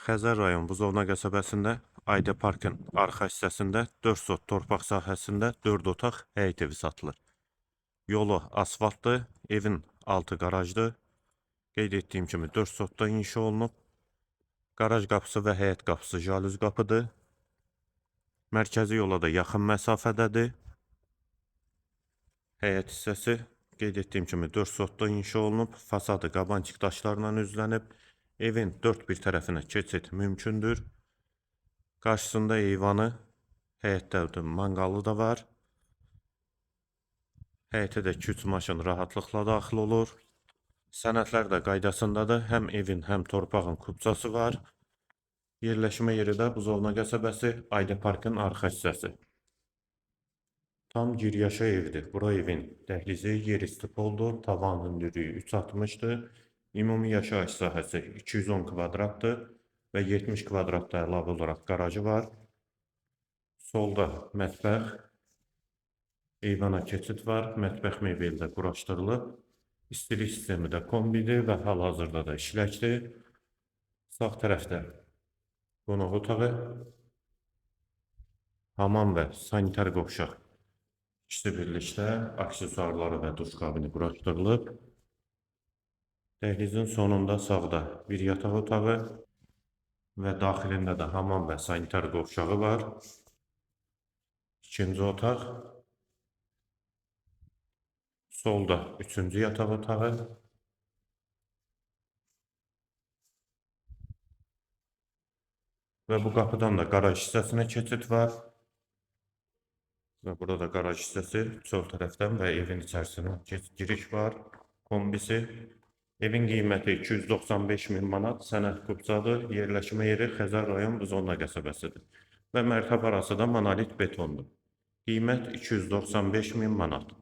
Xəzər rayon Buzovna qəsəbəsində Ayda Parkın arxa hissəsində 4 sot torpaq sahəsində 4 otaq həyət evi satılır. Yolu asfaltdır, evin altı qarajdır. Qeyd etdiyim kimi 4 sotda inşa olunub. Qaraj qapısı və həyət qapısı jalüz qapıdır. Mərkəzi yola da yaxın məsafədədir. Həyət hissəsi qeyd etdiyim kimi 4 sotda inşa olunub. Fasadı qabançıq daşlarla üzlənib. Evin dörd bir tərəfinə keçid mümkündür. Qarşısında eyvanı, həyətdə manqalı da var. Həyətə də 2-3 maşın rahatlıqla daxil olur. Sənədlər də qaydasındadır. Həm evin, həm torpağın kubçası var. Yerləşmə yeri də Buzovna qəsəbəsi, Ayda Parkın arxa hissəsi. Tam giryaşa evdir. Bura evin dəhlizi yerüstü poldur. Tavan hündürlüyü 3.60'dır. Ümumi yaşayış sahəsi 210 kvadratdır və 70 kvadratda əlavə olaraq qarajı var. Solda mətbəx, eyvana keçid var. Mətbəx mebeli də quraşdırılıb. İstilik sistemi də kombidir və hal-hazırda da işləkdir. Sağ tərəfdə qonaq otağı, hamam və sanitar qovşaq ikisi birlikdə aksesuarları və duş kabini quraşdırılıb. Dəhlizin sonunda sağda bir yataq otağı və daxilində də hamam və sanitar qovşağı var. İkinci otaq. Solda üçüncü yataq otağı. Və bu qapıdan da qaraj hissəsinə keçid var. Və burada da qaraj hissəsi sol tərəfdən və evin içərisinə giriş var. Kombisi. Evin qiyməti 295.000 manat, sənəd kubçadır, yerləşmə yeri Xəzər rayon Buzovna qəsəbəsidir və mərtəbə arası da monolit betondur. Qiymət 295.000 manat.